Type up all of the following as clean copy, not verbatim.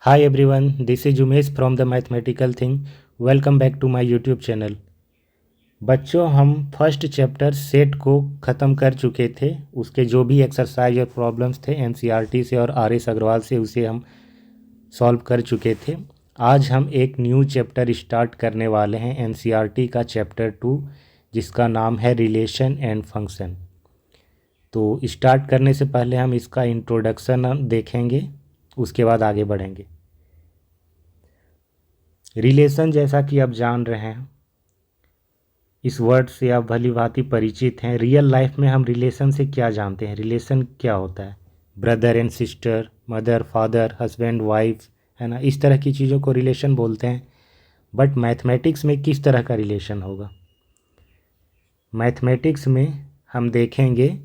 Hi everyone, this is Umesh from the Mathematical Thing. Welcome back to my YouTube channel. बच्चों हम first chapter set को ख़त्म कर चुके थे। उसके जो भी एक्सरसाइज और प्रॉब्लम्स थे एनसीईआरटी से और आर.एस. अग्रवाल से उसे हम सॉल्व कर चुके थे। आज हम एक न्यू चैप्टर स्टार्ट करने वाले हैं एनसीईआरटी का चैप्टर 2, जिसका नाम है रिलेशन एंड फंक्शन। तो स्टार्ट करने से पहले हम इसका इंट्रोडक्शन देखेंगे, उसके बाद आगे बढ़ेंगे। रिलेशन, जैसा कि आप जान रहे हैं, इस वर्ड से आप भली भांति परिचित हैं। रियल लाइफ में हम रिलेशन से क्या जानते हैं? रिलेशन क्या होता है? Brother and sister, mother father, husband wife, है ना, इस तरह की चीज़ों को रिलेशन बोलते हैं। बट मैथमेटिक्स में किस तरह का रिलेशन होगा? मैथमेटिक्स में हम देखेंगे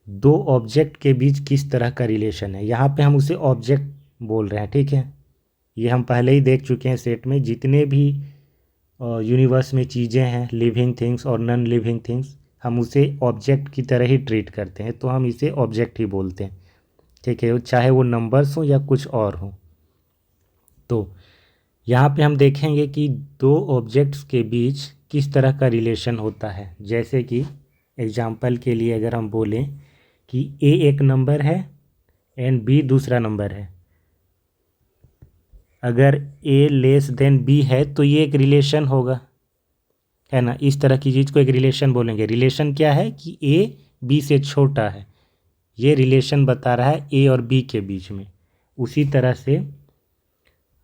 दो ऑब्जेक्ट के बीच किस तरह का रिलेशन है। यहाँ पे हम उसे ऑब्जेक्ट बोल रहे हैं, ठीक है। ये हम पहले ही देख चुके हैं सेट में। जितने भी यूनिवर्स में चीज़ें हैं, लिविंग थिंग्स और नॉन लिविंग थिंग्स, हम उसे ऑब्जेक्ट की तरह ही ट्रीट करते हैं, तो हम इसे ऑब्जेक्ट ही बोलते हैं, ठीक है, चाहे वो नंबर्स हो या कुछ और हो। तो यहाँ पे हम देखेंगे कि दो ऑब्जेक्ट्स के बीच किस तरह का रिलेशन होता है। जैसे कि एग्जांपल के लिए अगर हम बोलें कि ए एक नंबर है एंड बी दूसरा नंबर है, अगर ए लेस देन बी है तो ये एक रिलेशन होगा, है ना। इस तरह की चीज़ को एक रिलेशन बोलेंगे। रिलेशन क्या है कि ए बी से छोटा है, ये रिलेशन बता रहा है ए और बी के बीच में। उसी तरह से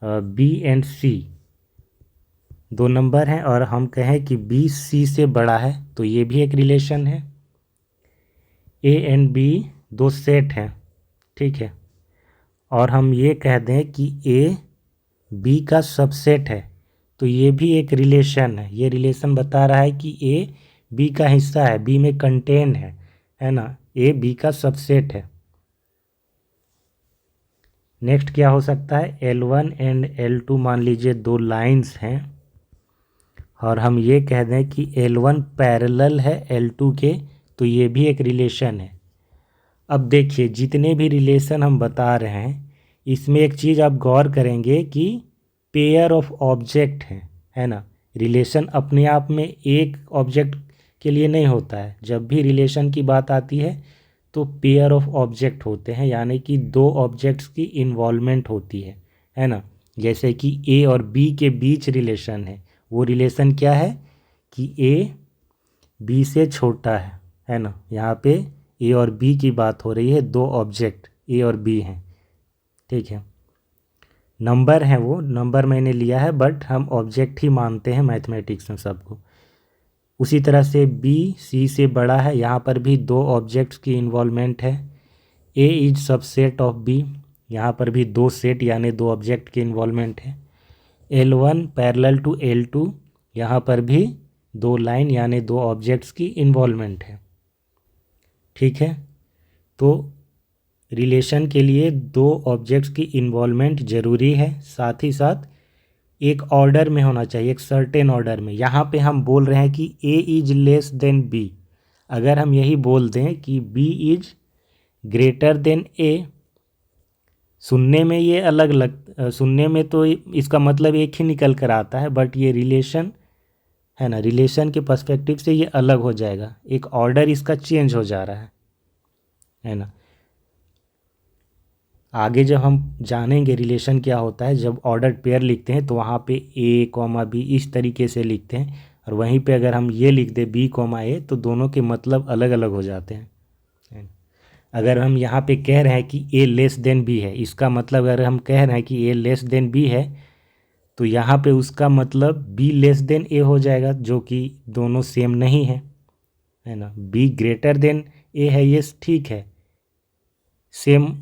बी एंड सी दो नंबर हैं और हम कहें कि बी सी से बड़ा है, तो ये भी एक रिलेशन है। ए एंड बी दो सेट हैं, ठीक है, और हम ये कह दें कि ए बी का सबसेट है, तो ये भी एक रिलेशन है। ये रिलेशन बता रहा है कि ए बी का हिस्सा है, बी में कंटेन है ना, ए बी का सबसेट है। नेक्स्ट क्या हो सकता है? L1 एंड L2 मान लीजिए दो लाइंस हैं और हम ये कह दें कि L1 पैरेलल है L2 के, तो ये भी एक रिलेशन है। अब देखिए, जितने भी रिलेशन हम बता रहे हैं, इसमें एक चीज़ आप गौर करेंगे कि पेयर ऑफ ऑब्जेक्ट है ना। रिलेशन अपने आप में एक ऑब्जेक्ट के लिए नहीं होता है। जब भी रिलेशन की बात आती है तो पेयर ऑफ ऑब्जेक्ट होते हैं, यानी कि दो ऑब्जेक्ट्स की इन्वॉल्वमेंट होती है ना। जैसे कि ए और बी के बीच रिलेशन है, वो रिलेशन क्या है कि ए बी से छोटा है ना। यहाँ पे ए और बी की बात हो रही है, दो ऑब्जेक्ट ए और बी हैं, ठीक है। नंबर है, वो नंबर मैंने लिया है, बट हम ऑब्जेक्ट ही मानते हैं मैथमेटिक्स में सबको। उसी तरह से बी सी से बड़ा है, यहाँ पर भी दो ऑब्जेक्ट्स की इन्वॉल्वमेंट है। ए इज सबसेट ऑफ बी, यहाँ पर भी दो सेट यानी दो ऑब्जेक्ट की इन्वॉल्वमेंट है। L1 पैरेलल टू L2, यहाँ पर भी दो लाइन यानी दो ऑब्जेक्ट्स की इन्वॉल्वमेंट है, ठीक है। तो रिलेशन के लिए दो ऑब्जेक्ट्स की इन्वॉल्वमेंट ज़रूरी है, साथ ही साथ एक ऑर्डर में होना चाहिए, एक सर्टेन ऑर्डर में। यहाँ पे हम बोल रहे हैं कि ए इज लेस देन बी। अगर हम यही बोल दें कि बी इज ग्रेटर देन ए, सुनने में ये सुनने में तो इसका मतलब एक ही निकल कर आता है, बट ये रिलेशन है ना, रिलेशन के पर्सपेक्टिव से ये अलग हो जाएगा। एक ऑर्डर इसका चेंज हो जा रहा है ना। आगे जब हम जानेंगे रिलेशन क्या होता है, जब ऑर्डर पेयर लिखते हैं तो वहाँ पे ए कॉमा बी इस तरीके से लिखते हैं, और वहीं पे अगर हम ये लिख दें बी कॉमा ए, तो दोनों के मतलब अलग अलग हो जाते हैं। अगर हम यहाँ पे कह रहे हैं कि ए लेस देन बी है, इसका मतलब अगर हम कह रहे हैं कि ए लेस देन बी है, तो यहाँ पे उसका मतलब बी लेस देन ए हो जाएगा, जो कि दोनों सेम नहीं है ना। बी ग्रेटर देन ए है, ये ठीक है, सेम।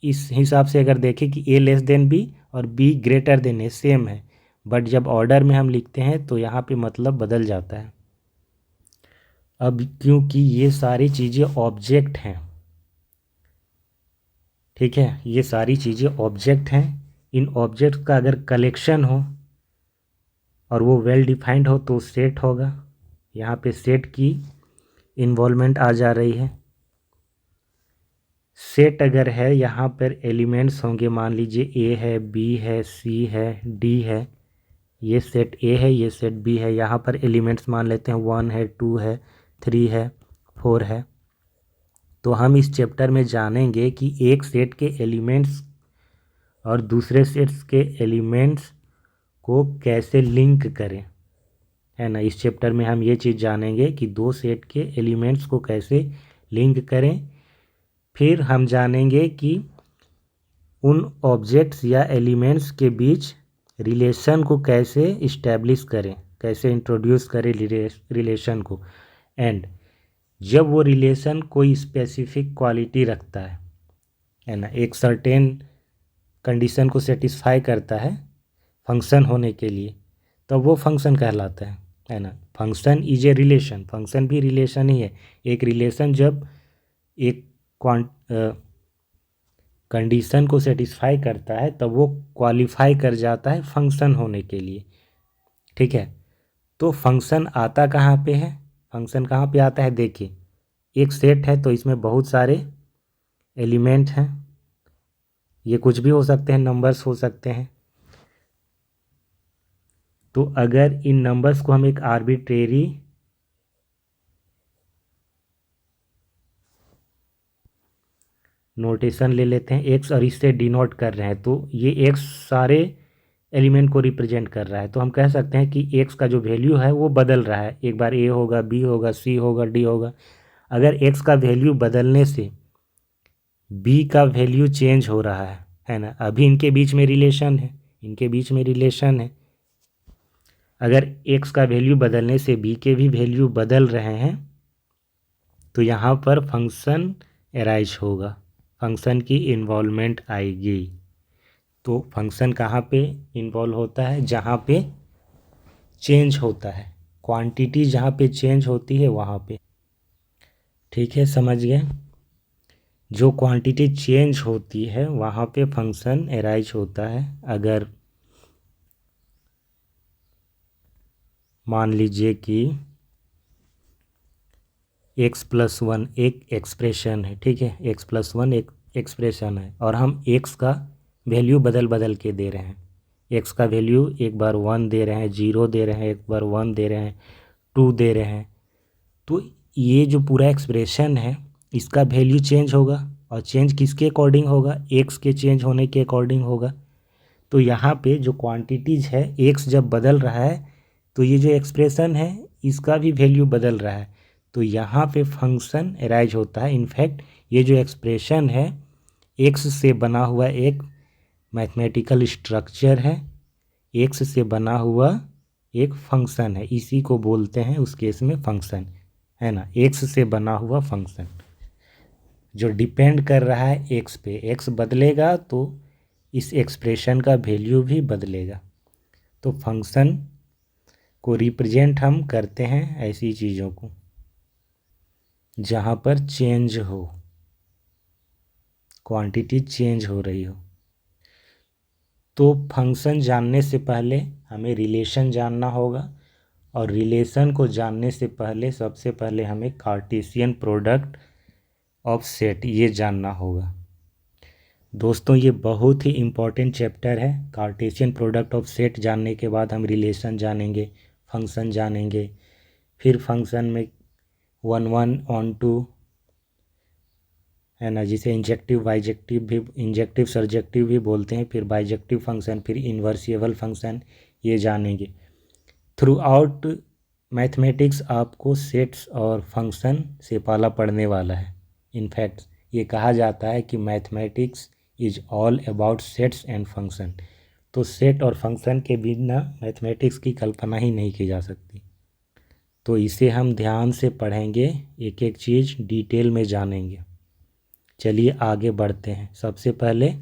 इस हिसाब से अगर देखें कि ए लेस देन बी और be greater than A same है, बट जब ऑर्डर में हम लिखते हैं तो यहाँ पे मतलब बदल जाता है। अब क्योंकि ये सारी चीज़ें ऑब्जेक्ट हैं, ठीक है, ये सारी चीज़ें ऑब्जेक्ट हैं, इन ऑब्जेक्ट का अगर कलेक्शन हो और वो वेल डिफाइंड हो तो सेट होगा। यहाँ पे सेट की इन्वॉल्वमेंट आ जा रही है। सेट अगर है, यहाँ पर एलिमेंट्स होंगे, मान लीजिए ए है, बी है, सी है, डी है, ये सेट ए है, ये सेट बी है। यहाँ पर एलिमेंट्स मान लेते हैं 1 है, 2 है, 3 है, 4 है। तो हम इस चैप्टर में जानेंगे कि एक सेट के एलिमेंट्स और दूसरे सेट्स के एलिमेंट्स को कैसे लिंक करें, है ना। इस चैप्टर में हम ये चीज़ जानेंगे कि दो सेट के एलिमेंट्स को कैसे लिंक करें। फिर हम जानेंगे कि उन ऑब्जेक्ट्स या एलिमेंट्स के बीच रिलेशन को कैसे इस्टेब्लिश करें, कैसे इंट्रोड्यूस करें रिलेशन को। एंड जब वो रिलेशन कोई स्पेसिफिक क्वालिटी रखता है ना, एक सर्टेन कंडीशन को सेटिस्फाई करता है फंक्शन होने के लिए, तो वो फंक्शन कहलाता है ना। Function is a relation, function भी रिलेशन ही है। एक रिलेशन जब एक कंडीशन को सेटिस्फाई करता है तब वो क्वालिफाई कर जाता है फंक्शन होने के लिए, ठीक है। तो फंक्शन आता कहाँ पे है, फंक्शन कहाँ पे आता है, देखिए एक सेट है तो इसमें बहुत सारे एलिमेंट हैं, ये कुछ भी हो सकते हैं, नंबर्स हो सकते हैं। तो अगर इन नंबर्स को हम एक आर्बिट्रेरी नोटेशन ले लेते हैं एक्स और इससे डिनोट कर रहे हैं, तो ये एक्स सारे एलिमेंट को रिप्रेजेंट कर रहा है। तो हम कह सकते हैं कि एक्स का जो वैल्यू है वो बदल रहा है, एक बार ए होगा, बी होगा, सी होगा, डी होगा। अगर एक्स का वैल्यू बदलने से बी का वैल्यू चेंज हो रहा है ना, अभी इनके बीच में रिलेशन है, इनके बीच में रिलेशन है। अगर एक्स का वैल्यू बदलने से बी के भी वैल्यू बदल रहे हैं तो यहाँ पर फंक्शन अराइज होगा, फंक्शन की इन्वॉल्वमेंट आएगी। तो फंक्शन कहाँ पे इन्वॉल्व होता है, जहाँ पे चेंज होता है, क्वांटिटी जहाँ पे चेंज होती है वहाँ पे, ठीक है, समझ गए। जो क्वांटिटी चेंज होती है वहाँ पे फंक्शन अराइज होता है। अगर मान लीजिए कि x+1 एक एक्सप्रेशन है, ठीक है, x+1 एक एक्सप्रेशन है और हम x का वैल्यू बदल बदल के दे रहे हैं। x का वैल्यू एक बार 1 दे रहे हैं, 0 दे रहे हैं, एक बार 1 दे रहे हैं, 2 दे रहे हैं। तो ये जो पूरा एक्सप्रेशन है इसका वैल्यू चेंज होगा, और चेंज किसके अकॉर्डिंग होगा, x के चेंज होने के अकॉर्डिंग होगा। तो यहाँ पे जो क्वांटिटीज़ है, x जब बदल रहा है तो ये जो एक्सप्रेशन है इसका भी वैल्यू बदल रहा है, तो यहाँ पे फंक्शन अराइज होता है। इनफैक्ट ये जो एक्सप्रेशन है एक्स से बना हुआ एक मैथमेटिकल स्ट्रक्चर है, एक्स से बना हुआ एक फंक्शन है, इसी को बोलते हैं उस केस में फंक्शन, है ना। एक्स से बना हुआ फंक्शन जो डिपेंड कर रहा है एक्स पे, एक्स बदलेगा तो इस एक्सप्रेशन का वैल्यू भी बदलेगा। तो फंक्शन को रिप्रेजेंट हम करते हैं ऐसी चीज़ों को जहाँ पर चेंज हो, क्वांटिटी चेंज हो रही हो। तो फंक्शन जानने से पहले हमें रिलेशन जानना होगा, और रिलेशन को जानने से पहले सबसे पहले हमें कार्टेशियन प्रोडक्ट ऑफ सेट ये जानना होगा। दोस्तों ये बहुत ही इम्पॉर्टेंट चैप्टर है। कार्टेशियन प्रोडक्ट ऑफ सेट जानने के बाद हम रिलेशन जानेंगे, फंक्शन जानेंगे, फिर फंक्शन में 1 1 ऑन 2, है ना, जिसे इंजेक्टिव बाइजेक्टिव भी, इंजेक्टिव सर्जेक्टिव भी बोलते हैं, फिर बाइजेक्टिव फंक्शन, फिर इन्वर्सिबल फंक्शन, ये जानेंगे। थ्रू आउट मैथमेटिक्स आपको सेट्स और फंक्शन से पाला पड़ने वाला है। इनफैक्ट ये कहा जाता है कि mathematics is all about sets and function. तो सेट और फंक्शन के बिना मैथमेटिक्स की कल्पना ही नहीं की जा सकती। तो इसे हम ध्यान से पढ़ेंगे, एक एक चीज़ डिटेल में जानेंगे। चलिए आगे बढ़ते हैं। सबसे पहले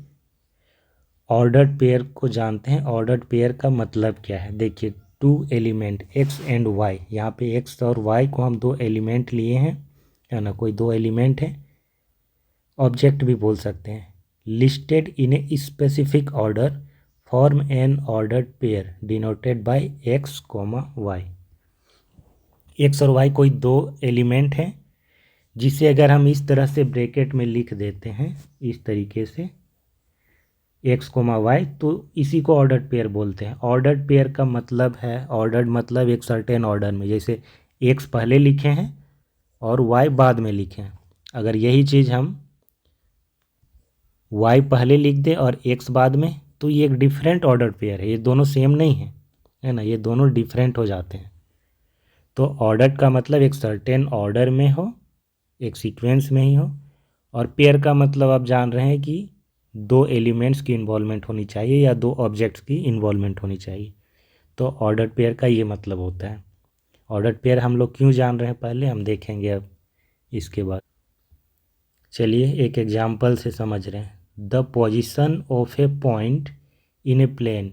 ऑर्डर्ड पेयर को जानते हैं। ऑर्डर्ड पेयर का मतलब क्या है, देखिए 2 एलिमेंट x एंड y, यहाँ पे x और y को हम 2 एलिमेंट लिए हैं, है ना, कोई 2 एलिमेंट है, ऑब्जेक्ट भी बोल सकते हैं। Listed in a specific order form an ordered pair denoted by x, y। x और y कोई 2 एलिमेंट हैं जिसे अगर हम इस तरह से ब्रैकेट में लिख देते हैं इस तरीके से एक्स कोमा वाई, तो इसी को ऑर्डर्ड पेयर बोलते हैं। ऑर्डर्ड पेयर का मतलब है, ऑर्डर्ड मतलब एक सर्टेन ऑर्डर में, जैसे एक्स पहले लिखे हैं और वाई बाद में लिखे हैं। अगर यही चीज़ हम वाई पहले लिख दें और एक्स बाद में, तो ये एक डिफरेंट ऑर्डर पेयर है, ये दोनों सेम नहीं है ना, ये दोनों डिफरेंट हो जाते हैं। तो ऑर्डर का मतलब एक सर्टेन ऑर्डर में हो, एक सीक्वेंस में ही हो, और पेयर का मतलब आप जान रहे हैं कि दो एलिमेंट्स की इन्वॉल्वमेंट होनी चाहिए या दो ऑब्जेक्ट्स की इन्वॉल्वमेंट होनी चाहिए। तो ऑर्डर पेयर का ये मतलब होता है। ऑर्डर पेयर हम लोग क्यों जान रहे हैं पहले हम देखेंगे अब इसके बाद। चलिए एक एग्जाम्पल से समझ रहे हैं। The position of a point in a plane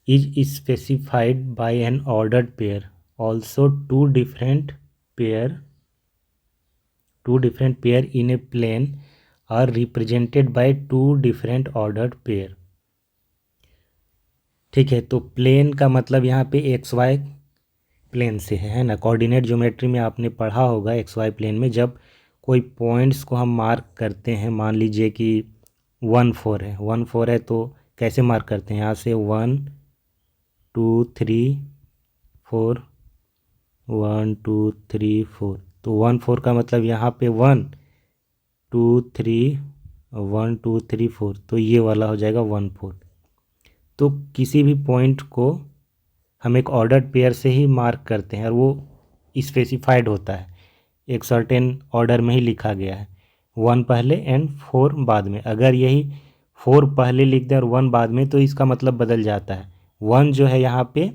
is specified by an ordered pair, also two different pair in a plane are represented by two different ordered pair. ठीक है, तो प्लेन का मतलब यहाँ पे एक्स वाई प्लेन से है ना। कोऑर्डिनेट ज्योमेट्री में आपने पढ़ा होगा एक्स वाई प्लेन में, जब कोई पॉइंट्स को हम मार्क करते हैं, मान लीजिए कि 1 4 है तो कैसे मार्क करते हैं, यहाँ से 1 2 3 4 1 2 3 4, तो 1 4 का मतलब यहाँ पे 1 2 3 1 2 3 4, तो ये वाला हो जाएगा 1 4। तो किसी भी पॉइंट को हम एक ऑर्डर्ड पेयर से ही मार्क करते हैं और वो स्पेसिफाइड होता है, एक सर्टेन ऑर्डर में ही लिखा गया है, 1 पहले एंड 4 बाद में। अगर यही 4 पहले लिख दें और 1 बाद में, तो इसका मतलब बदल जाता है। 1 जो है यहाँ पे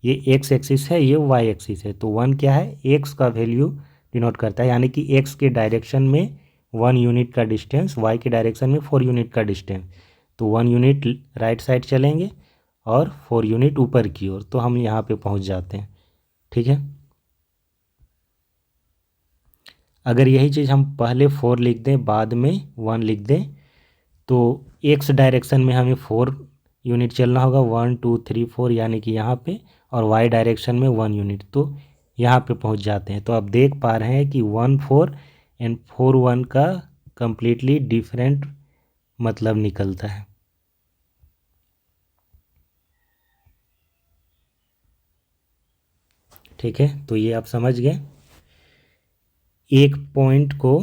ये एक्स एक्सिस है, ये वाई एक्सिस है, तो 1 क्या है, एक्स का वैल्यू डिनोट करता है, यानी कि एक्स के डायरेक्शन में 1 यूनिट का डिस्टेंस, वाई के डायरेक्शन में 4 यूनिट का डिस्टेंस। तो 1 यूनिट राइट साइड चलेंगे और 4 यूनिट ऊपर की ओर, तो हम यहाँ पे पहुँच जाते हैं। ठीक है, अगर यही चीज़ हम पहले 4 लिख दें बाद में 1 लिख दें, तो एक्स डायरेक्शन में हमें 4 यूनिट चलना होगा, 1 2 3 4 यानी कि यहाँ पे, और वाई डायरेक्शन में 1 यूनिट, तो यहाँ पे पहुँच जाते हैं। तो आप देख पा रहे हैं कि 1 4 एंड 4 1 का कम्प्लीटली डिफरेंट मतलब निकलता है। ठीक है, तो ये आप समझ गए। एक पॉइंट को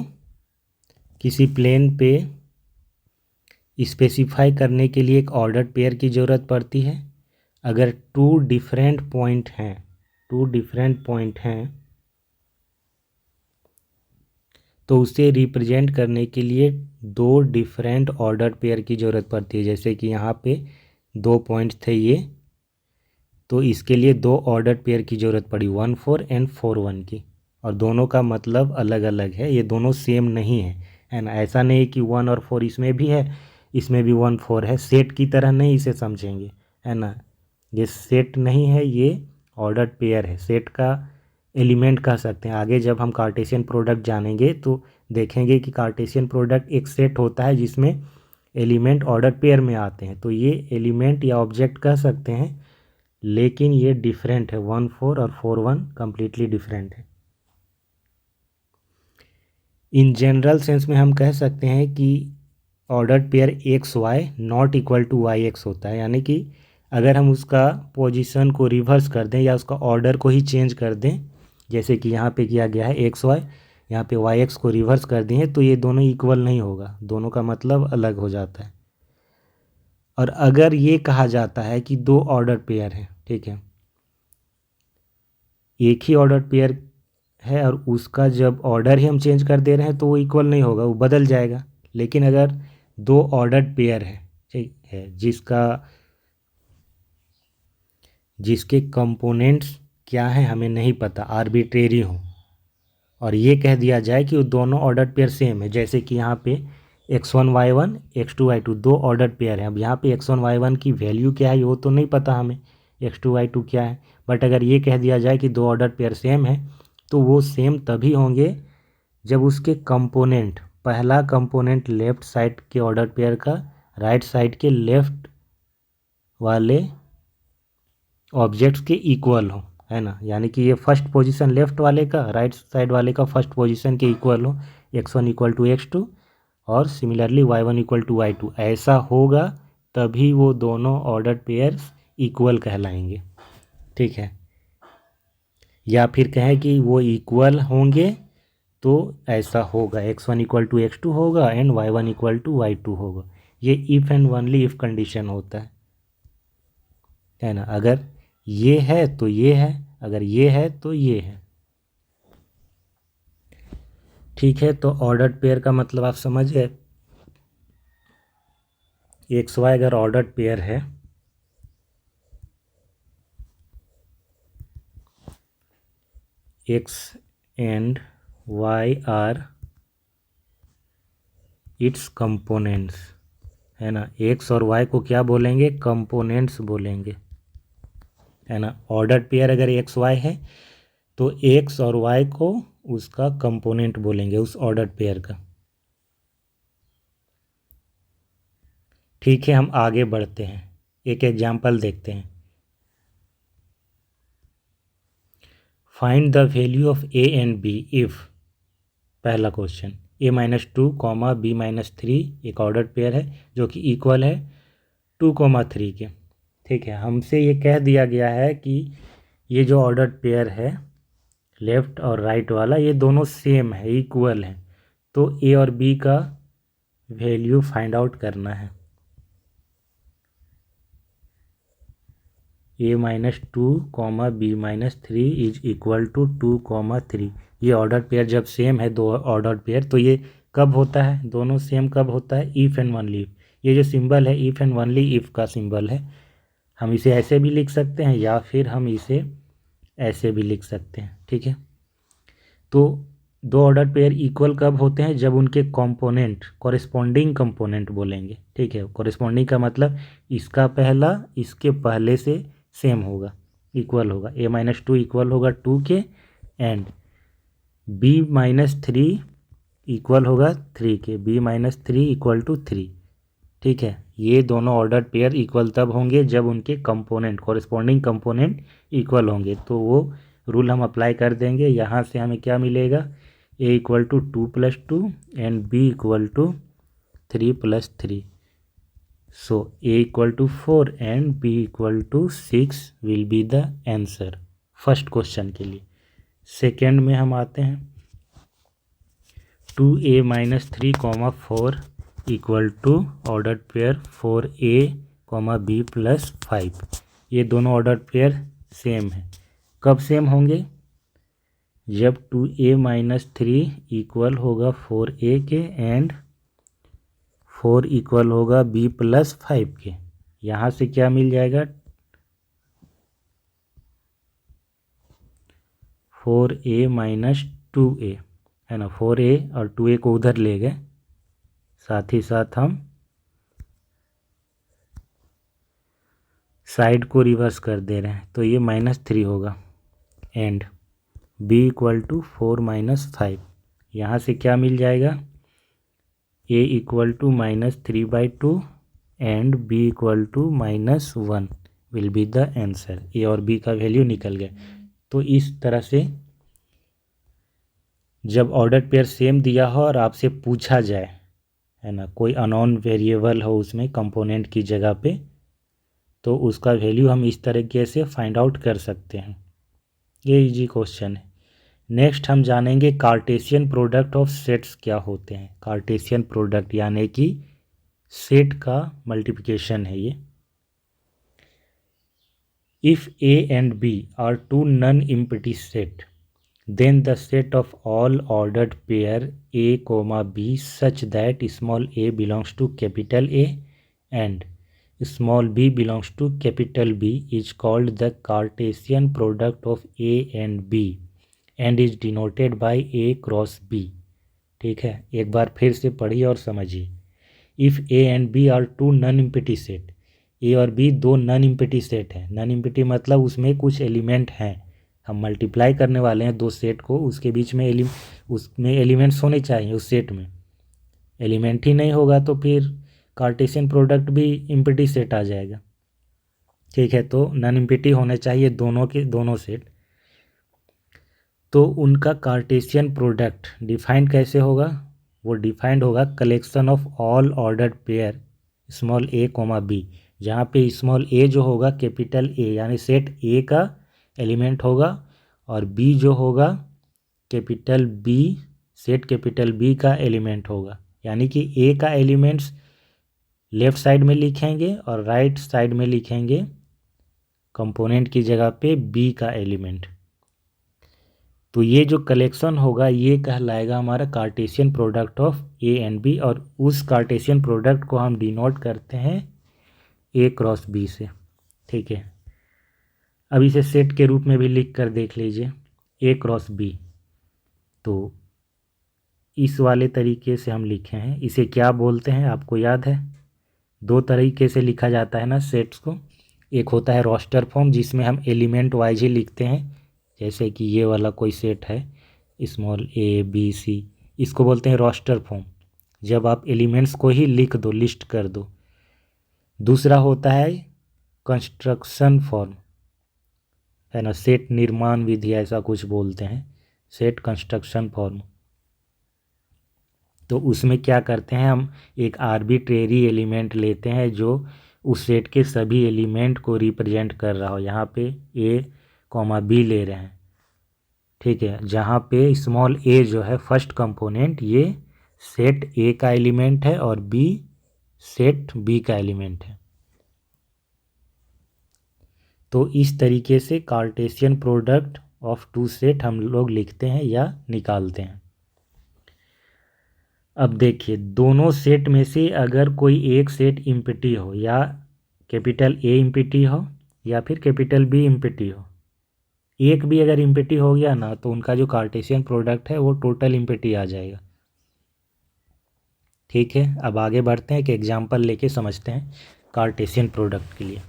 किसी प्लेन पे स्पेसिफाई करने के लिए एक ऑर्डर्ड पेयर की ज़रूरत पड़ती है। अगर टू डिफरेंट पॉइंट हैं तो उसे रिप्रेजेंट करने के लिए दो डिफरेंट ऑर्डर्ड पेयर की ज़रूरत पड़ती है। जैसे कि यहाँ पे 2 पॉइंट थे ये, तो इसके लिए 2 ऑर्डर्ड पेयर की ज़रूरत पड़ी, 1 4 एंड 4 1 की, और दोनों का मतलब अलग अलग है, ये दोनों सेम नहीं है ना। ऐसा नहीं है कि 1 और 4 इसमें भी है, इसमें भी 1 4 है, सेट की तरह नहीं इसे समझेंगे, है ना। ये सेट नहीं है, ये ऑर्डर्ड पेयर है, सेट का एलिमेंट कह सकते हैं। आगे जब हम कार्टेशियन प्रोडक्ट जानेंगे तो देखेंगे कि कार्टेशियन प्रोडक्ट एक सेट होता है जिसमें एलिमेंट ऑर्डर पेयर में आते हैं, तो ये एलिमेंट या ऑब्जेक्ट कह सकते हैं, लेकिन ये डिफरेंट है। 1 4 और 4 1 कम्प्लीटली डिफरेंट है। इन जनरल सेंस में हम कह सकते हैं कि ordered pair x y not equal to y x होता है, यानी कि अगर हम उसका पोजीशन को रिवर्स कर दें या उसका ऑर्डर को ही चेंज कर दें, जैसे कि यहाँ पे किया गया है एक्स वाई, यहाँ पे वाई एक्स को रिवर्स कर दिए, तो ये दोनों इक्वल नहीं होगा, दोनों का मतलब अलग हो जाता है। और अगर ये कहा जाता है कि दो ऑर्डर पेयर हैं, ठीक है, एक ही ऑर्डर पेयर है और उसका जब ऑर्डर ही हम चेंज कर दे रहे हैं तो वो इक्वल नहीं होगा, वो बदल जाएगा। लेकिन अगर दो ऑर्डर्ड पेयर है, ठीक है, जिसके कंपोनेंट्स क्या हैं हमें नहीं पता, आर्बिट्रेरी हो, और ये कह दिया जाए कि वो दोनों ऑर्डर्ड पेयर सेम है, जैसे कि यहाँ पे x1 y1 x2 y2 दो ऑर्डर्ड पेयर हैं। अब यहाँ पे x1 y1 की वैल्यू क्या है वो तो नहीं पता हमें, x2 y2 क्या है, बट अगर ये कह दिया जाए कि दो ऑर्डर्ड पेयर सेम है, तो वो सेम तभी होंगे जब उसके कंपोनेंट, पहला कंपोनेंट लेफ्ट साइड के ऑर्डर पेयर का राइट साइड के लेफ्ट वाले ऑब्जेक्ट्स के इक्वल हो। है ना, यानी कि ये फर्स्ट पोजीशन लेफ्ट वाले का राइट साइड वाले का फर्स्ट पोजीशन के इक्वल हो, x1 इक्वल टू x2 और similarly y1 equal to y2, ऐसा होगा तभी वो दोनों ऑर्डर्ड पेयर्स इक्वल कहलाएंगे। ठीक है, या फिर कहें कि वो इक्वल होंगे तो ऐसा होगा, x1 इक्वल टू x2 होगा and y1 equal to y2 होगा। ये if and only if condition होता है ना। अगर ये है तो ये है, अगर ये है तो ये है। ठीक है, तो ऑर्डर्ड पेयर का मतलब आप समझ गए। एक्स वाई अगर ऑर्डर्ड पेयर है x and y are its components, है ना। x और y को क्या बोलेंगे, कंपोनेंट्स बोलेंगे, है ना। ऑर्डर्ड पेयर अगर एक्स वाई है तो x और y को उसका कंपोनेंट बोलेंगे, उस ऑर्डर्ड पेयर का। ठीक है, हम आगे बढ़ते हैं, एक एग्जाम्पल देखते हैं। Find the value of a and b if, पहला क्वेश्चन, a-2 कॉमा b-3 एक ऑर्डर्ड पेयर है जो कि इक्वल है 2,3 के। ठीक है, हमसे ये कह दिया गया है कि ये जो ऑर्डर्ड पेयर है लेफ़्ट और राइट वाला, ये दोनों सेम है, इक्वल है, तो a और b का वैल्यू फाइंड आउट करना है। a-2 comma b-3 is equal to 2,3। ये ऑर्डर पेयर जब सेम है, दो ऑर्डर पेयर, तो ये कब होता है, दोनों सेम कब होता है, इफ़ एंड ओनली इफ़। ये जो सिंबल है इफ़ एंड ओनली इफ़ का सिंबल है। हम इसे ऐसे भी लिख सकते हैं या फिर हम इसे ऐसे भी लिख सकते हैं। ठीक है, तो दो ऑर्डर पेयर इक्वल कब होते हैं, जब उनके कंपोनेंट कॉरेस्पॉन्डिंग कंपोनेंट बोलेंगे। ठीक है, कॉरेस्पॉन्डिंग का मतलब इसका पहला इसके पहले से सेम होगा, इक्वल होगा। a-2 इक्वल होगा 2 के एंड b-3 इक्वल होगा 3 के, b-3 इक्वल टू 3। ठीक है, ये दोनों ऑर्डर पेयर इक्वल तब होंगे जब उनके कंपोनेंट कॉरेस्पॉन्डिंग कंपोनेंट इक्वल होंगे। तो वो रूल हम अप्लाई कर देंगे। यहाँ से हमें क्या मिलेगा, a equal to 2+2 and b equal to 3+3। So a equal to 4 and b equal to 6 will be the answer first question के लिए। सेकेंड में हम आते हैं, 2a-3 comma 4 equal to order pair 4a b plus 5। ये दोनों order pair same है। कब सेम होंगे, जब 2a-3 इक्वल होगा 4a के एंड 4 इक्वल होगा b प्लस 5 के। यहाँ से क्या मिल जाएगा, 4a-2a, है ना। 4a और 2a को उधर ले गए, साथ ही साथ हम साइड को रिवर्स कर दे रहे हैं, तो ये -3 होगा एंड b इक्वल टू 4-5। यहाँ से क्या मिल जाएगा, a equal to -3/2 and b equal to -1 will be the answer. a और b का वैल्यू निकल गया। तो इस तरह से जब ऑर्डर पेयर सेम दिया हो और आपसे पूछा जाए, है ना, कोई अननोन वेरिएबल हो उसमें कंपोनेंट की जगह पे, तो उसका वैल्यू हम इस तरीके से फाइंड आउट कर सकते हैं। ये इजी क्वेश्चन है। नेक्स्ट हम जानेंगे कार्टेशियन प्रोडक्ट ऑफ सेट्स क्या होते हैं। कार्टेशियन प्रोडक्ट यानी कि सेट का मल्टीप्लिकेशन है ये। If a and b are two non empty set, then the set of all ordered pair a comma b such that small a belongs to capital A and small b belongs to capital B is called the Cartesian product of a and b and is denoted by a cross b। ठीक है, एक बार फिर से पढ़िए और समझिए। If a and b are two non empty set, a और b दो नॉन एम्प्टी सेट हैं। नॉन एम्प्टी मतलब उसमें कुछ एलिमेंट हैं, हम मल्टीप्लाई करने वाले हैं दो सेट को, उसके बीच में उसमें एलिमेंट्स होने चाहिए। उस सेट में एलिमेंट ही नहीं होगा तो फिर कार्टेशियन प्रोडक्ट भी एम्प्टी सेट आ जाएगा। ठीक है, तो नॉन एम्प्टी होने चाहिए दोनों के दोनों सेट। तो उनका कार्टेशियन प्रोडक्ट डिफाइंड कैसे होगा? वो डिफाइंड होगा collection of all ordered pair small a comma b, जहाँ पे स्मॉल ए जो होगा कैपिटल ए यानी सेट ए का एलिमेंट होगा, और बी जो होगा capital b set capital b का एलिमेंट होगा। यानी कि ए का एलिमेंट्स लेफ्ट साइड में लिखेंगे और राइट साइड में लिखेंगे कंपोनेंट की जगह पे बी का एलिमेंट। तो ये जो कलेक्शन होगा ये कहलाएगा हमारा Cartesian product of A and B, और उस कार्टेशियन प्रोडक्ट को हम डिनोट करते हैं ए क्रॉस बी से। ठीक है, अब इसे सेट के रूप में भी लिख कर देख लीजिए ए क्रॉस बी। तो इस वाले तरीके से हम लिखे हैं, इसे क्या बोलते हैं आपको याद है? दो तरीके से लिखा जाता है ना सेट्स को। एक होता है रोस्टर फॉर्म जिसमें हम एलिमेंट वाइज ही लिखते हैं, जैसे कि ये वाला कोई सेट है स्मॉल ए बी सी, इसको बोलते हैं रोस्टर फॉर्म, जब आप एलिमेंट्स को ही लिख दो, लिस्ट कर दो। दूसरा होता है कंस्ट्रक्शन फॉर्म, है ना, सेट निर्माण विधि ऐसा कुछ बोलते हैं, सेट कंस्ट्रक्शन फॉर्म। तो उसमें क्या करते हैं, हम एक आर्बिट्रेरी एलिमेंट लेते हैं जो उस सेट के सभी एलिमेंट को रिप्रेजेंट कर रहा हो। यहाँ पे ए कॉमा बी ले रहे हैं, ठीक है, जहाँ पे स्मॉल ए जो है फर्स्ट कंपोनेंट ये सेट ए का एलिमेंट है और बी सेट बी का एलिमेंट है। तो इस तरीके से Cartesian product of two set हम लोग लिखते हैं या निकालते हैं। अब देखिए, दोनों सेट में से अगर कोई एक सेट इम्पिटी हो, या कैपिटल ए इम्पिटी हो या फिर कैपिटल बी इम्पिटी हो, एक भी अगर इम्पिटी हो गया ना तो उनका जो कार्टेशियन प्रोडक्ट है वो टोटल इम्पिटी आ जाएगा। ठीक है, अब आगे बढ़ते हैं, एक एग्जांपल लेके समझते हैं कार्टेशियन प्रोडक्ट के लिए।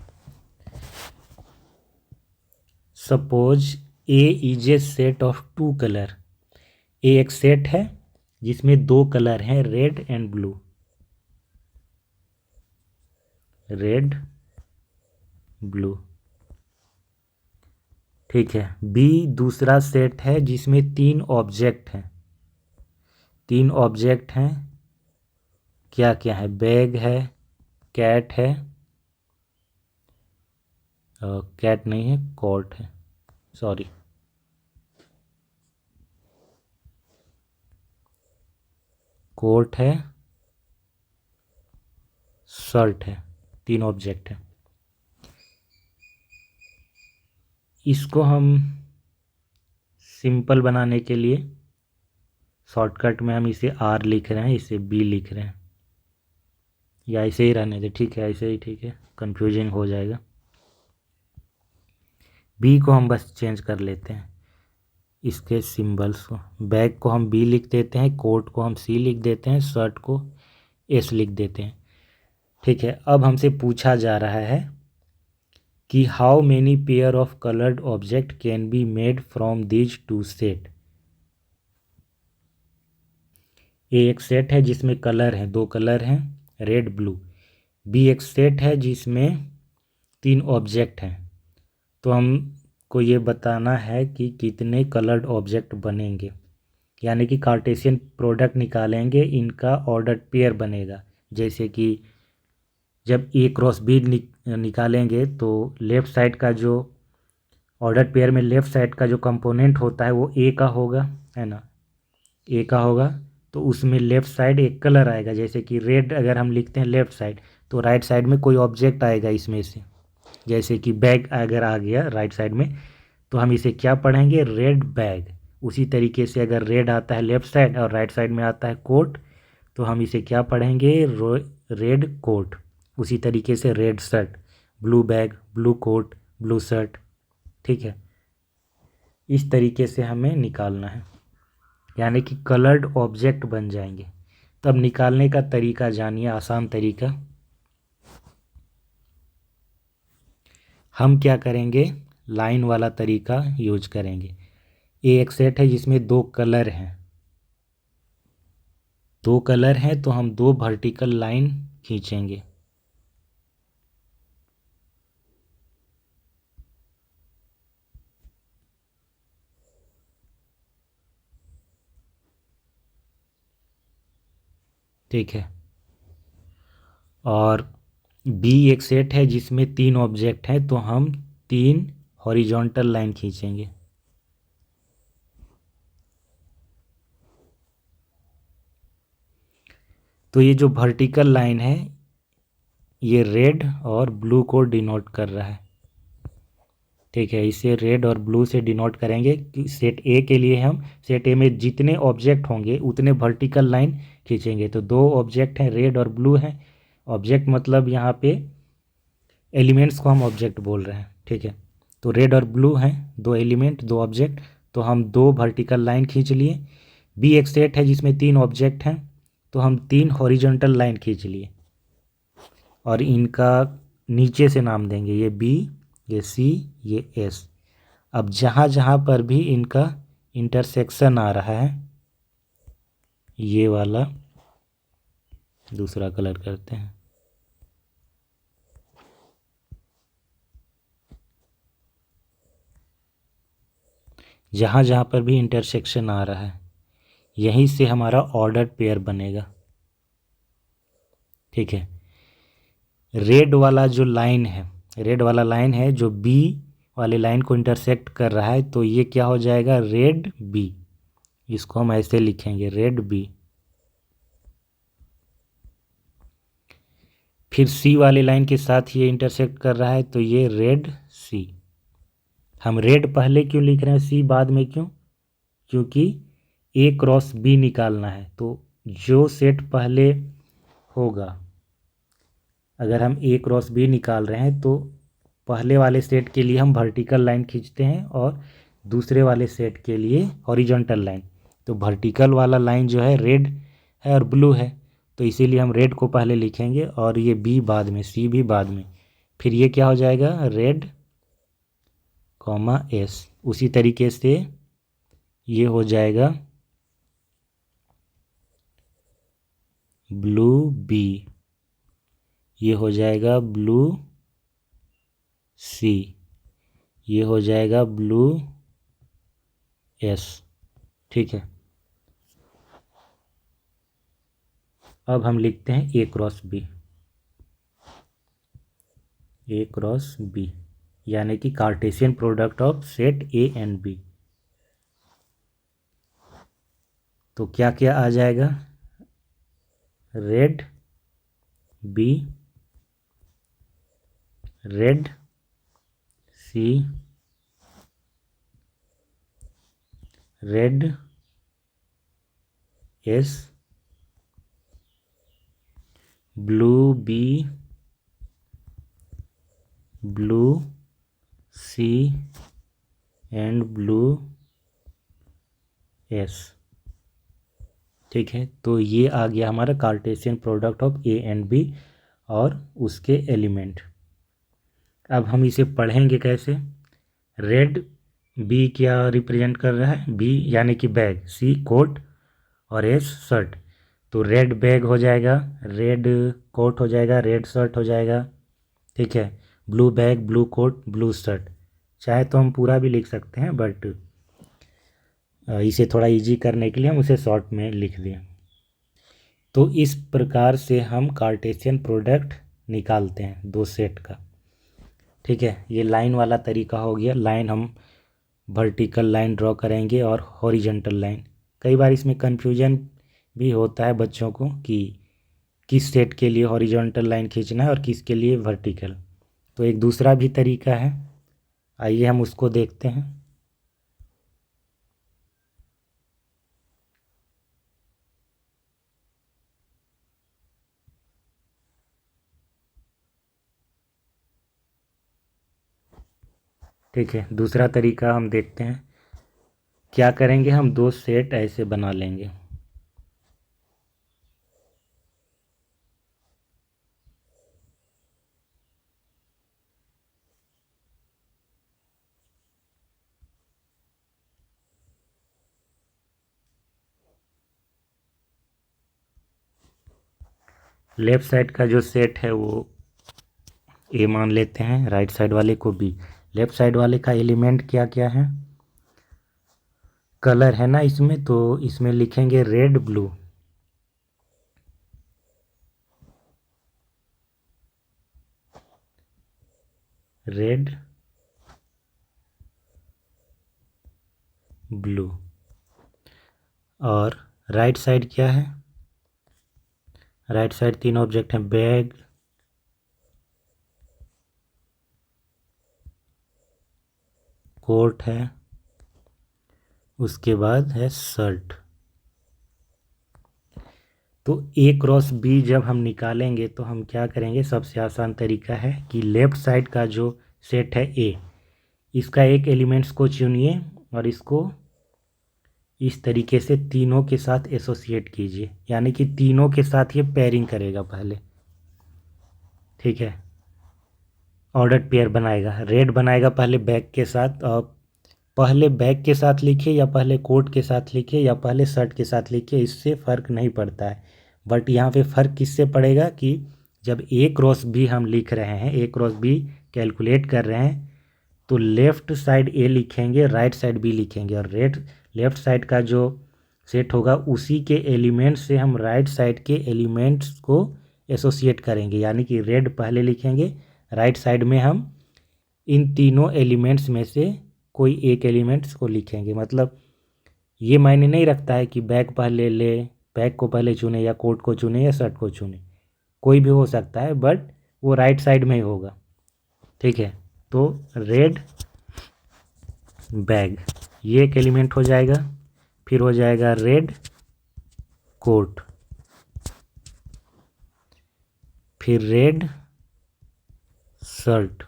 Suppose A is a set of two colour. A एक सेट है जिसमें दो कलर हैं, red and blue, red blue. ठीक है, बी दूसरा सेट है जिसमें तीन ऑब्जेक्ट हैं, तीन ऑब्जेक्ट हैं, क्या क्या है, बैग है, कैट है, कैट नहीं है, कोट है, सॉरी, कोट है, शर्ट है, तीन ऑब्जेक्ट है। इसको हम सिंपल बनाने के लिए शॉर्टकट में हम इसे आर लिख रहे हैं, इसे बी लिख रहे हैं, या ऐसे ही रहने दे, ठीक है, ऐसे ही ठीक है, कंफ्यूजिंग हो जाएगा। बी को हम बस चेंज कर लेते हैं इसके सिंबल्स को, बैग को हम बी लिख देते हैं, कोट को हम सी लिख देते हैं, शर्ट को एस लिख देते हैं। ठीक है, अब हमसे पूछा जा रहा है कि how many pair of coloured object can be made from these two set. ये एक सेट है जिसमें कलर हैं, दो कलर हैं, रेड ब्लू। बी एक सेट है जिसमें तीन ऑब्जेक्ट हैं, तो हमको ये बताना है कि कितने कलर्ड ऑब्जेक्ट बनेंगे, यानी कि कार्टेशियन प्रोडक्ट निकालेंगे, इनका ऑर्डर पेयर बनेगा। जैसे कि जब ए क्रॉस बी निकालेंगे तो लेफ़्ट साइड का जो ऑर्डर पेयर में लेफ़्ट साइड का जो कंपोनेंट होता है वो ए का होगा, है ना, ए का होगा, तो उसमें लेफ़्ट साइड एक कलर आएगा, जैसे कि रेड अगर हम लिखते हैं लेफ़्ट साइड तो राइट साइड में कोई ऑब्जेक्ट आएगा इसमें से, जैसे कि बैग अगर आ गया राइट साइड में तो हम इसे क्या पढ़ेंगे, रेड बैग। उसी तरीके से अगर रेड आता है लेफ़्ट साइड और राइट साइड में आता है कोट तो हम इसे क्या पढ़ेंगे, रेड कोट। उसी तरीके से red shirt, blue bag, blue coat, blue shirt. ठीक है, इस तरीके से हमें निकालना है, यानी कि कलर्ड ऑब्जेक्ट बन जाएंगे। तब निकालने का तरीका जानिए, आसान तरीका। हम क्या करेंगे, लाइन वाला तरीका यूज करेंगे। ये एक सेट है जिसमें दो कलर हैं, दो कलर हैं तो हम दो वर्टिकल लाइन खींचेंगे। ठीक है। और बी एक सेट है जिसमें 3 ऑब्जेक्ट हैं, तो हम 3 हॉरिजॉन्टल लाइन खींचेंगे। तो ये जो वर्टिकल लाइन है ये रेड और ब्लू को डिनोट कर रहा है। ठीक है, इसे रेड और ब्लू से डिनोट करेंगे कि सेट ए के लिए हम सेट ए में जितने ऑब्जेक्ट होंगे उतने वर्टिकल लाइन खींचेंगे। तो 2 ऑब्जेक्ट हैं, रेड और ब्लू हैं। ऑब्जेक्ट मतलब यहाँ पे एलिमेंट्स को हम ऑब्जेक्ट बोल रहे हैं। ठीक है, तो रेड और ब्लू हैं 2 एलिमेंट, 2 ऑब्जेक्ट। तो हम 2 वर्टिकल लाइन खींच लिए। बी एक सेट है जिसमें 3 ऑब्जेक्ट हैं, तो हम 3 हॉरिजॉन्टल लाइन खींच लिए और इनका नीचे से नाम देंगे, ये बी, ये सी, ये एस। अब जहाँ जहाँ पर भी इनका इंटरसेक्शन आ रहा है, ये वाला दूसरा कलर करते हैं, जहाँ जहाँ पर भी इंटरसेक्शन आ रहा है यहीं से हमारा ऑर्डर्ड पेयर बनेगा। ठीक है, रेड वाला जो लाइन है, रेड वाला लाइन है जो बी वाले लाइन को इंटरसेक्ट कर रहा है, तो ये क्या हो जाएगा, रेड बी। इसको हम ऐसे लिखेंगे, रेड बी। फिर सी वाले लाइन के साथ ये इंटरसेक्ट कर रहा है, तो ये रेड सी। हम रेड पहले क्यों लिख रहे हैं, सी बाद में क्यों, क्योंकि ए क्रॉस बी निकालना है। तो जो सेट पहले होगा, अगर हम ए क्रॉस बी निकाल रहे हैं तो पहले वाले सेट के लिए हम वर्टिकल लाइन खींचते हैं और दूसरे वाले सेट के लिए हॉरिजॉन्टल लाइन। तो वर्टिकल वाला लाइन जो है रेड है और ब्लू है, तो इसीलिए हम रेड को पहले लिखेंगे और ये बी बाद में, सी भी बाद में। फिर ये क्या हो जाएगा, रेड कॉमा एस। उसी तरीके से ये हो जाएगा ब्लू बी, ये हो जाएगा ब्लू सी, ये हो जाएगा ब्लू एस। ठीक है, अब हम लिखते हैं A cross B, A cross B यानी कि Cartesian product of set A and B. तो क्या क्या आ जाएगा, red B, red C, red S, blue B, blue C and blue S. ठीक है, तो ये आ गया हमारा Cartesian product of A and B और उसके एलिमेंट। अब हम इसे पढ़ेंगे कैसे। रेड बी क्या रिप्रेजेंट कर रहा है, बी यानी कि बैग, सी कोट और एस शर्ट। तो रेड बैग हो जाएगा, रेड कोट हो जाएगा, रेड शर्ट हो जाएगा। ठीक है, blue bag, blue coat, blue shirt. चाहे तो हम पूरा भी लिख सकते हैं, बट इसे थोड़ा इजी करने के लिए हम उसे शॉर्ट में लिख दिए। तो इस प्रकार से हम कार्टेशियन प्रोडक्ट निकालते हैं 2 सेट का। ठीक है, ये लाइन वाला तरीका हो गया। लाइन हम वर्टिकल लाइन ड्रॉ करेंगे और हॉरिजॉन्टल लाइन। कई बार इसमें कन्फ्यूजन भी होता है बच्चों को कि किस सेट के लिए हॉरिजॉन्टल लाइन खींचना है और किसके लिए वर्टिकल। तो एक दूसरा भी तरीका है, आइए हम उसको देखते हैं। ठीक है, दूसरा तरीका हम देखते हैं। क्या करेंगे, हम 2 सेट ऐसे बना लेंगे। लेफ़्ट साइड का जो सेट है वो ए मान लेते हैं, राइट साइड वाले को बी। लेफ़्ट साइड वाले का एलिमेंट क्या क्या है, कलर है ना इसमें, तो इसमें लिखेंगे रेड ब्लू। Red blue. और राइट साइड क्या है? राइट साइड तीन ऑब्जेक्ट हैं, बैग, कोट है, उसके बाद है शर्ट। तो ए क्रॉस बी जब हम निकालेंगे तो हम क्या करेंगे? सबसे आसान तरीका है कि लेफ़्ट साइड का जो सेट है ए, इसका एक एलिमेंट्स को चुनिए और इसको इस तरीके से तीनों के साथ एसोसिएट कीजिए, यानी कि तीनों के साथ ये पेयरिंग करेगा पहले, ठीक है। ऑर्डर्ड पेयर बनाएगा, रेड बनाएगा पहले बैग के साथ, और पहले बैग के साथ लिखिए या पहले कोट के साथ लिखिए या पहले शर्ट के साथ लिखिए, इससे फ़र्क नहीं पड़ता है। बट यहाँ पे फ़र्क किससे पड़ेगा कि जब ए क्रॉस बी हम लिख रहे हैं, ए क्रॉस बी कैलकुलेट कर रहे हैं, तो लेफ़्ट साइड ए लिखेंगे, राइट साइड बी लिखेंगे, और लेफ़्ट साइड का जो सेट होगा उसी के एलिमेंट्स से हम राइट साइड के एलिमेंट्स को एसोसिएट करेंगे, यानी कि रेड पहले लिखेंगे, राइट साइड में हम इन तीनों एलिमेंट्स में से कोई एक एलिमेंट्स को लिखेंगे। मतलब ये मायने नहीं रखता है कि बैग पहले ले, बैग को पहले चुने या कोट को चुने या शर्ट को चुने, कोई भी हो सकता है, बट वो राइट साइड में ही होगा, ठीक है। तो रेड बैग ये एक एलिमेंट हो जाएगा, फिर हो जाएगा रेड कोट, फिर रेड शर्ट,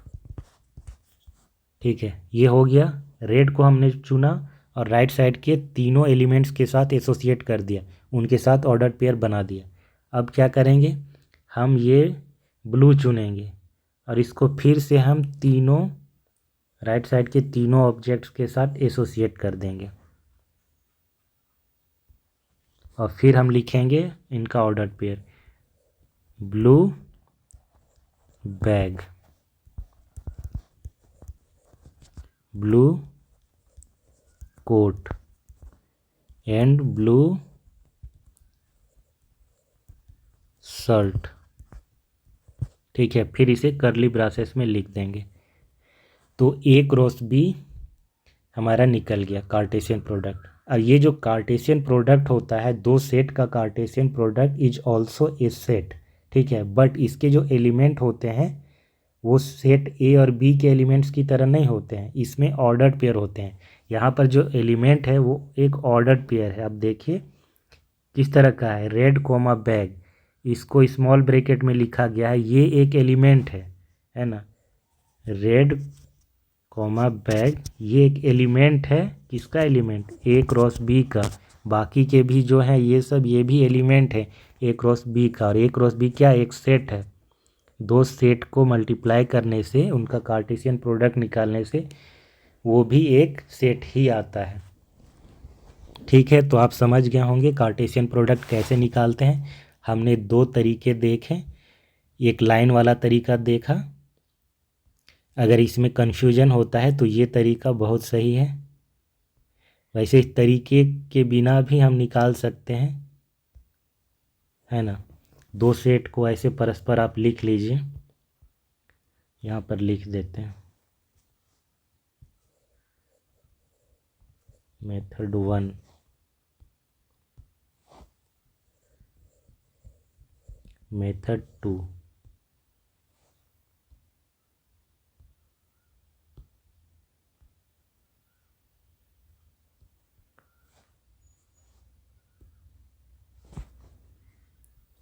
ठीक है। ये हो गया, रेड को हमने चुना और राइट साइड के तीनों एलिमेंट्स के साथ एसोसिएट कर दिया, उनके साथ ऑर्डर पेयर बना दिया। अब क्या करेंगे? हम ये ब्लू चुनेंगे और इसको फिर से हम तीनों राइट साइड के तीनों ऑब्जेक्ट्स के साथ एसोसिएट कर देंगे, और फिर हम लिखेंगे इनका order pair, blue bag, blue coat and blue shirt, ठीक है। फिर इसे करली ब्रासेस में लिख देंगे। तो ए क्रॉस बी हमारा निकल गया कार्टेशियन प्रोडक्ट। और ये जो कार्टेशियन प्रोडक्ट होता है, दो सेट का Cartesian product is also a set, ठीक है। बट इसके जो एलिमेंट होते हैं वो सेट ए और बी के एलिमेंट्स की तरह नहीं होते हैं, इसमें ऑर्डर्ड पेयर होते हैं। यहाँ पर जो एलिमेंट है वो एक ऑर्डर्ड पेयर है। अब देखिए किस तरह का है, रेड कोमा बैग, इसको स्मॉल ब्रैकेट में लिखा गया है, ये एक एलिमेंट है ना। रेड कॉमा बैग ये एक एलिमेंट है, किसका एलिमेंट? ए क्रॉस बी का। बाकी के भी जो हैं ये सब, ये भी एलिमेंट है ए क्रॉस बी का। और ए क्रॉस बी क्या? एक सेट है। दो सेट को मल्टीप्लाई करने से, उनका कार्टेशियन प्रोडक्ट निकालने से वो भी एक सेट ही आता है, ठीक है। तो आप समझ गए होंगे कार्टेशियन प्रोडक्ट कैसे निकालते हैं। हमने दो तरीके देखे, एक लाइन वाला तरीका देखा। अगर इसमें कन्फ्यूजन होता है तो ये तरीका बहुत सही है। वैसे इस तरीके के बिना भी हम निकाल सकते हैं, है ना। दो सेट को ऐसे परस्पर आप लिख लीजिए, यहाँ पर लिख देते हैं मेथड 1, मेथड 2।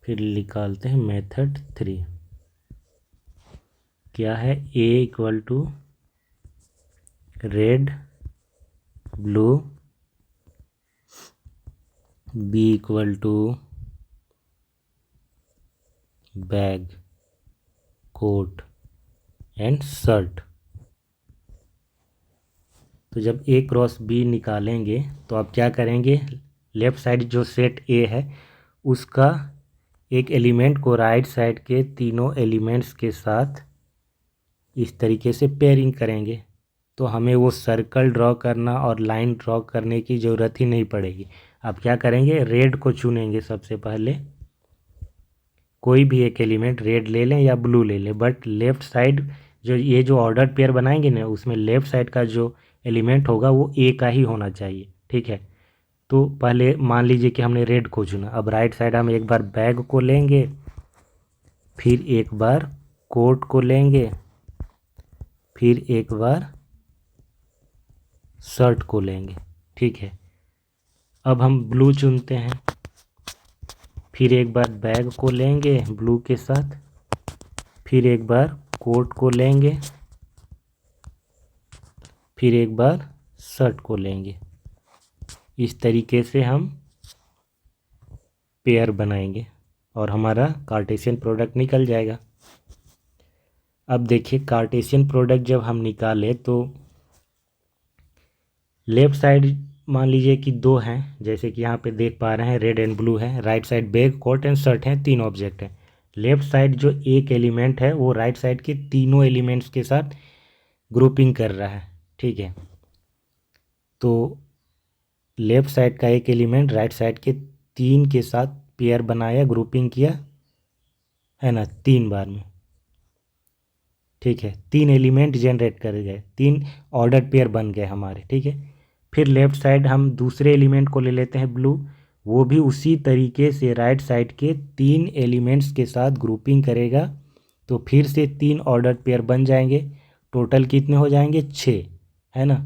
फिर निकालते हैं मेथड 3। क्या है? A equal to red blue, B equal to bag coat and shirt. तो जब ए क्रॉस बी निकालेंगे तो आप क्या करेंगे? लेफ़्ट साइड जो सेट ए है उसका एक एलिमेंट को राइट साइड के तीनों एलिमेंट्स के साथ इस तरीके से पेयरिंग करेंगे, तो हमें वो सर्कल ड्रॉ करना और लाइन ड्रॉ करने की ज़रूरत ही नहीं पड़ेगी। आप क्या करेंगे? रेड को चुनेंगे सबसे पहले, कोई भी एक एलिमेंट रेड ले लें या ब्लू ले लें, बट लेफ़्ट साइड जो ये जो ऑर्डर पेयर बनाएंगे ना, उसमें लेफ़्ट साइड का जो एलिमेंट होगा वो ए का ही होना चाहिए, ठीक है। तो पहले मान लीजिए कि हमने रेड को चुना, अब राइट साइड हम एक बार बैग को लेंगे, फिर एक बार कोट को लेंगे, फिर एक बार शर्ट को लेंगे, ठीक है। अब हम ब्लू चुनते हैं, फिर एक बार बैग को लेंगे ब्लू के साथ, फिर एक बार कोट को लेंगे, फिर एक बार शर्ट को लेंगे। इस तरीके से हम पेयर बनाएंगे और हमारा कार्टेशियन प्रोडक्ट निकल जाएगा। अब देखिए कार्टेशियन प्रोडक्ट जब हम निकालें तो लेफ़्ट साइड मान लीजिए कि दो हैं, जैसे कि यहाँ पे देख पा रहे हैं रेड एंड ब्लू है, right side bag coat and shirt हैं, तीन ऑब्जेक्ट हैं। लेफ़्ट साइड जो एक एलिमेंट है वो राइट साइड के तीनों एलिमेंट्स के साथ ग्रुपिंग कर रहा है, ठीक है। तो लेफ़्ट साइड का एक एलिमेंट राइट साइड के तीन के साथ पेयर बनाया, ग्रुपिंग किया है ना, 3 बार में, ठीक है। 3 एलिमेंट जनरेट कर गए, 3 ऑर्डर पेयर बन गए हमारे, ठीक है। फिर लेफ़्ट साइड हम दूसरे एलिमेंट को ले लेते हैं ब्लू, वो भी उसी तरीके से राइट साइड के 3 एलिमेंट्स के साथ ग्रुपिंग करेगा, तो फिर से 3 ऑर्डर पेयर बन जाएंगे। टोटल कितने हो जाएंगे? 6, है ना।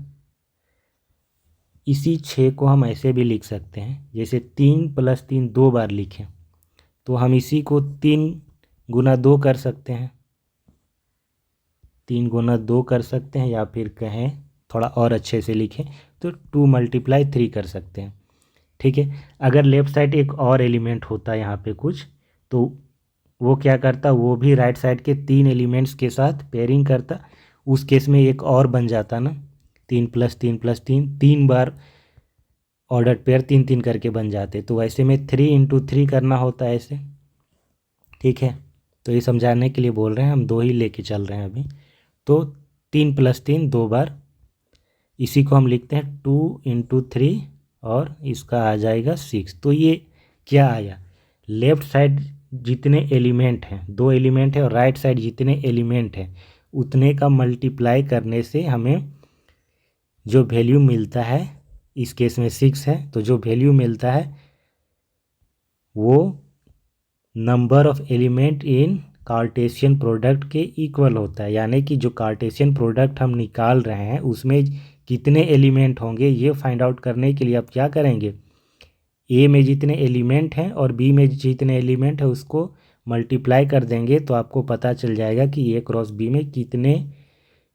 इसी 6 को हम ऐसे भी लिख सकते हैं, जैसे 3 + 3 2 बार लिखें, तो हम इसी को 3 × 2 कर सकते हैं, 3 × 2 कर सकते हैं, या फिर कहें थोड़ा और अच्छे से लिखें तो 2 × 3 कर सकते हैं, ठीक है। अगर लेफ़्ट साइड एक और एलिमेंट होता है यहाँ पे कुछ, तो वो क्या करता, वो भी राइट साइड के 3 एलिमेंट्स के साथ पेयरिंग करता, उस केस में एक और बन जाता ना, 3 + 3 + 3, 3 बार ऑर्डर पेयर 3 3 करके बन जाते। तो वैसे में 3 × 3 करना होता है ऐसे, ठीक है। तो ये समझाने के लिए बोल रहे हैं, हम 2 ही लेके चल रहे हैं अभी। तो 3 + 3 2 बार, इसी को हम लिखते हैं 2 × 3 और इसका आ जाएगा 6। तो ये क्या आया, लेफ़्ट साइड जितने एलिमेंट हैं, 2 एलिमेंट है, और राइट साइड जितने एलिमेंट हैं उतने का मल्टीप्लाई करने से हमें जो वैल्यू मिलता है, इस केस में 6 है, तो जो वैल्यू मिलता है वो number of element in Cartesian product के इक्वल होता है। यानी कि जो कार्टेशियन प्रोडक्ट हम निकाल रहे हैं उसमें कितने एलिमेंट होंगे, ये फाइंड आउट करने के लिए आप क्या करेंगे, ए में जितने एलिमेंट हैं और बी में जितने एलिमेंट हैं उसको मल्टीप्लाई कर देंगे, तो आपको पता चल जाएगा कि ए क्रॉस बी में कितने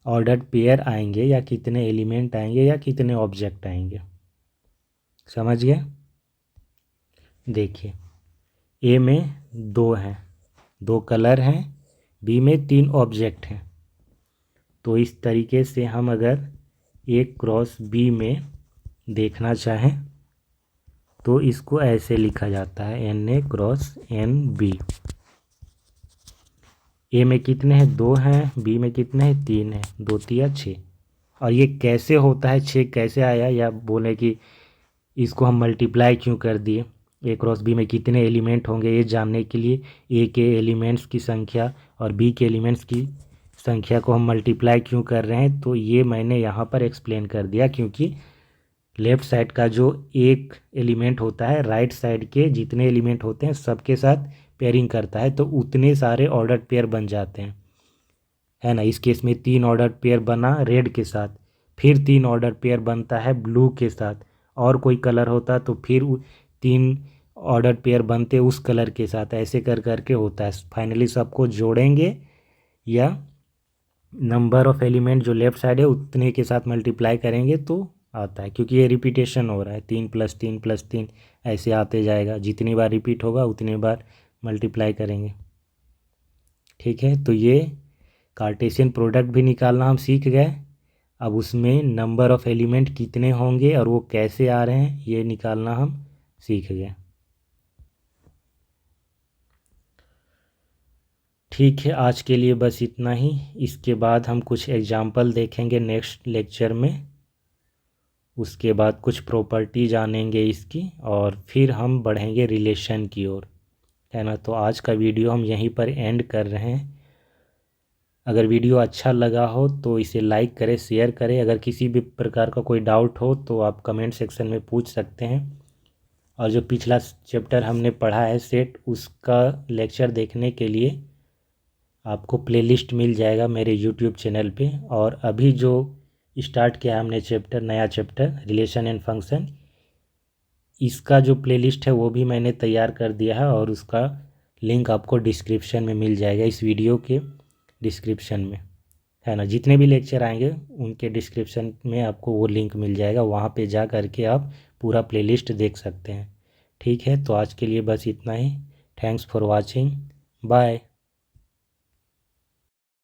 ऑर्डर्ड पेयर आएंगे, या कितने एलिमेंट आएंगे, या कितने ऑब्जेक्ट आएंगे। समझ गए? देखिए ए में 2 हैं, 2 कलर हैं, बी में 3 ऑब्जेक्ट हैं। तो इस तरीके से हम अगर ए क्रॉस बी में देखना चाहें तो इसको ऐसे लिखा जाता है NA × NB। ए में कितने हैं? 2 हैं, बी में कितने हैं? 3 हैं, 2 3 6। और ये कैसे होता है, 6 कैसे आया, या बोले कि इसको हम मल्टीप्लाई क्यों कर दिए, ए क्रॉस बी में कितने एलिमेंट होंगे ये जानने के लिए ए के एलिमेंट्स की संख्या और बी के एलिमेंट्स की संख्या को हम मल्टीप्लाई क्यों कर रहे हैं, तो ये मैंने यहाँ पर एक्सप्लेन कर दिया। क्योंकि लेफ़्ट साइड का जो एक एलिमेंट होता है राइट साइड के जितने एलिमेंट होते हैं सबके साथ पेयरिंग करता है, तो उतने सारे ऑर्डर पेयर बन जाते हैं, है ना। इस केस में 3 ऑर्डर पेयर बना रेड के साथ, फिर 3 ऑर्डर पेयर बनता है ब्लू के साथ, और कोई कलर होता तो फिर 3 ऑर्डर पेयर बनते उस कलर के साथ, ऐसे कर करके होता है। फाइनली सबको जोड़ेंगे या नंबर ऑफ एलिमेंट जो लेफ़्ट साइड है उतने के साथ मल्टीप्लाई करेंगे तो आता है। क्योंकि ये रिपीटेशन हो रहा है, 3 + 3 + 3 ऐसे आते जाएगा, जितनी बार रिपीट होगा उतनी बार मल्टीप्लाई करेंगे, ठीक है। तो ये कार्टेशियन प्रोडक्ट भी निकालना हम सीख गए। अब उसमें नंबर ऑफ़ एलिमेंट कितने होंगे और वो कैसे आ रहे हैं ये निकालना हम सीख गए। ठीक है, आज के लिए बस इतना ही। इसके बाद हम कुछ एग्जाम्पल देखेंगे नेक्स्ट लेक्चर में, उसके बाद कुछ प्रॉपर्टी जानेंगे इसकी, और फिर हम बढ़ेंगे रिलेशन की ओर, है ना। तो आज का वीडियो हम यहीं पर एंड कर रहे हैं। अगर वीडियो अच्छा लगा हो तो इसे लाइक करें, शेयर करें। अगर किसी भी प्रकार का कोई डाउट हो तो आप कमेंट सेक्शन में पूछ सकते हैं। और जो पिछला चैप्टर हमने पढ़ा है सेट, उसका लेक्चर देखने के लिए आपको प्लेलिस्ट मिल जाएगा मेरे यूट्यूब चैनल पे। और अभी जो स्टार्ट किया हमने चैप्टर, नया चैप्टर रिलेशन एंड फंक्शन, इसका जो प्लेलिस्ट है वो भी मैंने तैयार कर दिया है और उसका लिंक आपको डिस्क्रिप्शन में मिल जाएगा, इस वीडियो के डिस्क्रिप्शन में, है ना। जितने भी लेक्चर आएंगे उनके डिस्क्रिप्शन में आपको वो लिंक मिल जाएगा, वहाँ पे जा करके आप पूरा प्लेलिस्ट देख सकते हैं। ठीक है, तो आज के लिए बस इतना ही। Thanks for watching, bye.